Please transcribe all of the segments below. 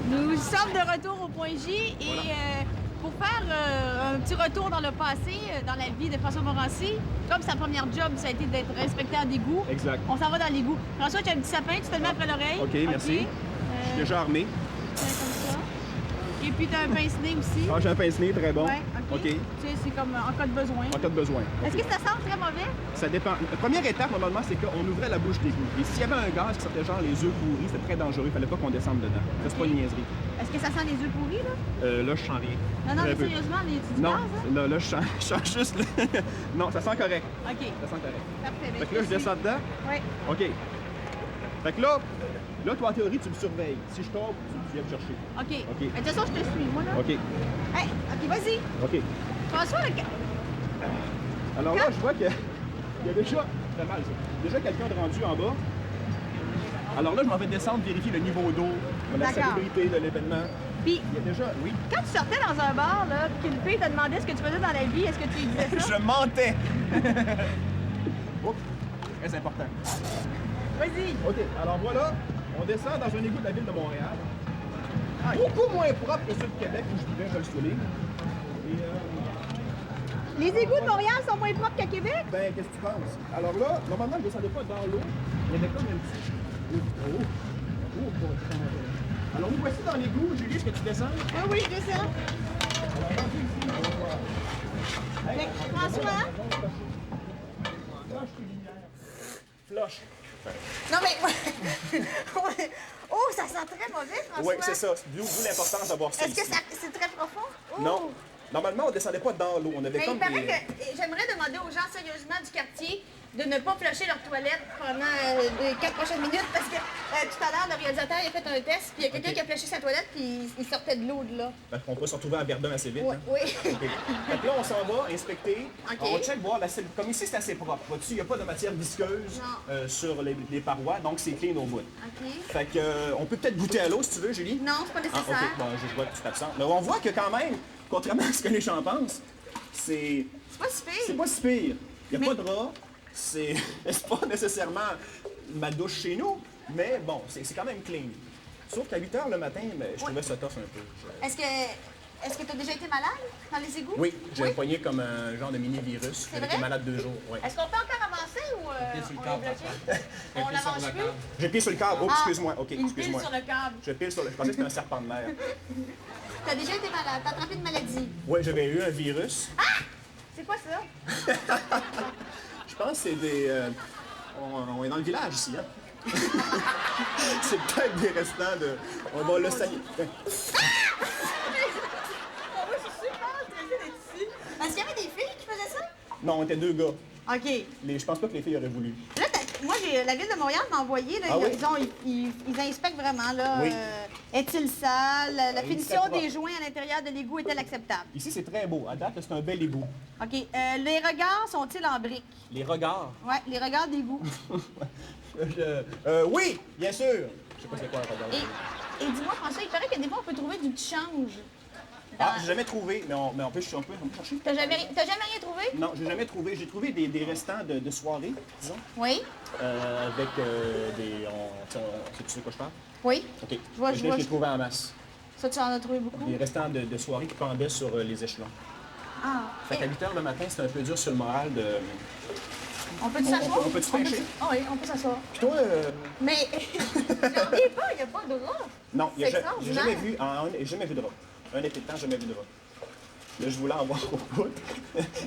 Nous sommes de retour au point J et Voilà. pour faire un petit retour dans le passé, dans la vie de François Morancy, comme sa première job, ça a été d'être inspecteur d'égout. Exact. On s'en va dans l'égout. François, tu as un petit sapin, tu te le mets après l'oreille. OK, merci. Je suis déjà armé. Comme ça. Et puis tu as un pince-nez aussi. Ah, j'ai un pince-nez, très bon. Ouais, OK. OK. Tu sais, c'est comme en cas de besoin. En cas de besoin. Est-ce OK. que ça sent très mauvais? Ça dépend. La première étape, normalement, c'est qu'on ouvrait la bouche d'égout. Et s'il y avait un gaz qui sortait genre les œufs pourris, c'était très dangereux. Il fallait pas qu'on descende dedans. Ça, c'est pas une niaiserie. Est-ce que ça sent les œufs pourris, là? Là, je sens rien. Non, non, Très mais peu. sérieusement, les petits Non, gaz, hein? là, je sens juste... Non, ça sent correct. OK, Ça sent correct. parfait. Fait que là, je descends dedans. Oui. OK. Fait que là, toi, en théorie, tu me surveilles. Si je tombe, tu viens me chercher. OK. OK. Mais de toute façon, je te suis, moi, là. OK. Hey, OK, vas-y. OK. François, Alors là, je vois qu'il y a déjà... Très mal, ça. Déjà quelqu'un de rendu en bas. Alors là, je m'en vais descendre, vérifier le niveau d'eau, la D'accord. salubrité de l'événement. puis Il y a déjà... Oui. quand tu sortais dans un bar, là, puis qu'une fille te demandait ce que tu faisais dans la vie, est-ce que tu lui disais ça? Je mentais! Oups, très important. Vas-y. OK, alors voilà, on descend dans un égout de la ville de Montréal. Beaucoup moins propre que ceux de Québec où je vivais, je le souligne. Et, Les égouts de Montréal sont moins propres qu'à Québec? ben, qu'est-ce que tu penses? Alors là, normalement, je ne descendais pas dans l'eau. Il y avait comme un petit... Alors, nous voici dans l'égout. Julie, est-ce que tu descends? Oui, oui, je descends. Fait que, François? Flush. Non, mais... oh, ça sent très mauvais, François. Oui, c'est ça. D'où l'importance d'avoir ça Est-ce que ici. c'est très profond? Oh. Non. Normalement, on ne descendait pas dans l'eau. On avait Mais comme il paraît des... que j'aimerais demander aux gens sérieusement du quartier de ne pas flusher leur toilette pendant les 4 prochaines minutes parce que tout à l'heure, le réalisateur il a fait un test puis il y a quelqu'un Ok. qui a flushé sa toilette puis il sortait de l'eau de là. Parce qu'on peut se retrouver à Verdun assez vite. Oui, hein. oui. OK. Fait que là, on s'en va inspecter. OK. On check, voir. Comme ici, c'est assez propre. Vois-tu, il n'y a pas de matière visqueuse Non. sur les parois, donc c'est clean au bout. OK. Fait que, on peut peut-être goûter à l'eau si tu veux, Julie. Non, c'est pas Ah, nécessaire. OK. Bon, je vois que tu t'absentes. Mais on voit que quand même, contrairement à ce que les gens pensent, c'est C'est pas si pire. c'est pas si pire. Il n'y a Mais- pas de drap. C'est pas nécessairement ma douche chez nous, mais bon, c'est quand même clean. Sauf qu'à 8 h le matin, mais je trouvais ça tough un peu. Est-ce que tu as déjà été malade dans les égouts? Oui, j'ai un poignet comme un genre de mini-virus. J'ai vrai? été malade 2 jours. Ouais. Est-ce qu'on peut encore avancer ou on est bloqué? On n'avance plus? J'ai pied sur le câble. Oh, Ah, excuse-moi. OK, il pile excuse-moi. sur le câble. Je pile sur le... Je pensais que c'était un serpent de mer. T'as déjà été malade, t'as attrapé une maladie. Oui, j'avais eu un virus. C'est quoi ça? Je pense que c'est des... on est dans le village ici, hein? C'est peut-être des restants de... On va le saigner. Moi, je suis super stressée d'être ici. Est-ce qu'il y avait des filles qui faisaient ça? Non, on était 2 gars. OK. Je pense pas que les filles auraient voulu. Là, moi, la ville de Montréal m'a envoyé, là, Ah oui? ils inspectent vraiment, là. Oui. Est-il sale? La Il finition serait des joints à l'intérieur de l'égout est-elle acceptable? Ici, c'est très beau. À date, c'est un bel égout. OK. Les regards sont-ils en briques? Les regards. Ouais, les regards d'égout. Oui, bien sûr. Je sais pas c'est quoi un regard. Et dis-moi, François, il paraît que des fois, on peut trouver du petit change. Ah, j'ai jamais trouvé, mais on peut chercher. T'as jamais rien trouvé? Non, j'ai jamais trouvé. J'ai trouvé des restants de soirée, disons, Oui. avec des... Tu sais de quoi je parle? Oui. OK. Je vois, Je je l'ai vois. trouvé en masse. Ça, tu en as trouvé beaucoup? Des restants de soirée qui pendaient sur les échelons. Ah. Fait qu'à 8 h le matin, c'est un peu dur sur le moral de... On peut s'asseoir? on peut-tu pêcher? Ah oui, on peut s'asseoir. Puis toi, Mais j'en ai pas, il n'y a pas de drap. non, C'est j'ai extraordinaire. jamais vu de drap. Un été de temps, jamais vu de drap. Là, je voulais en voir au bout.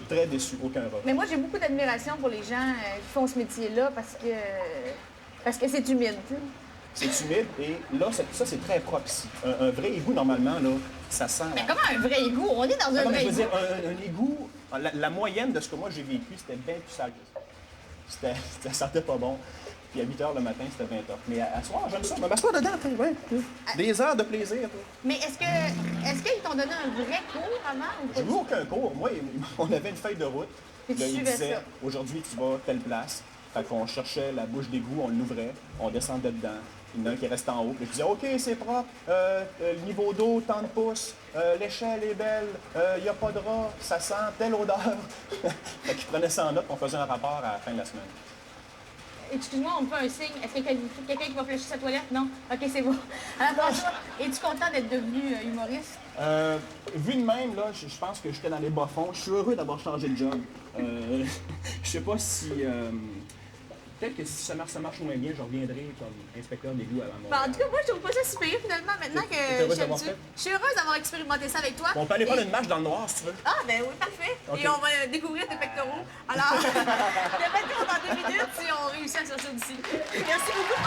Très déçu, aucun drap. Mais moi, j'ai beaucoup d'admiration pour les gens qui font ce métier-là parce que c'est humide. Tu sais. C'est humide et là, ça c'est très propre ici. Un vrai égout, normalement, là, ça sent... Mais comment un vrai égout? On est dans un Non, mais vrai je veux égout. dire, un égout, la moyenne de ce que moi j'ai vécu, c'était bien plus sale que ça. Ça sentait pas bon. Puis à 8 h le matin, c'était 20 h. Mais à soir, j'aime ça. Mais m'asseoir dedans, après, ouais. Des heures de plaisir. Toi. Mais est-ce qu'ils t'ont donné un vrai cours avant ou pas? J'ai eu aucun cours. Moi, on avait une feuille de route. Et tu Là, il suivais disait, ça. aujourd'hui, tu vas à telle place. Fait qu'on cherchait la bouche d'égout, on l'ouvrait, on descendait dedans. Il y en a un qui restait en haut. Puis je disais, OK, c'est propre, le niveau d'eau, tant de pouces, l'échelle est belle, il n'y a pas de rat, ça sent telle odeur. Fait qu'il prenait ça en note, on faisait un rapport à la fin de la semaine. excuse-moi, on me fait un signe. Est-ce qu'il y a quelqu'un qui va flasher sa toilette? Non? Ok, c'est bon. Alors, François, es-tu content d'être devenu humoriste? Vu de même, là, je pense que j'étais dans les bas-fonds. Je suis heureux d'avoir changé de job. Je sais pas si... peut-être que si ça marche moins bien, je reviendrai comme inspecteur d'égout à Montréal. En tout cas, moi, je trouve pas ça si pire, finalement, maintenant T'es que heureuse j'aime d'avoir ça. fait? Je suis heureuse d'avoir expérimenté ça avec toi. On peut aller Et- prendre une marche dans le noir, si tu veux. Ah, ben oui, parfait. Ok. Et on va découvrir tes pectoraux. Alors, le pectoraux dans 2 minutes si on réussit à sortir d'ici. Merci beaucoup.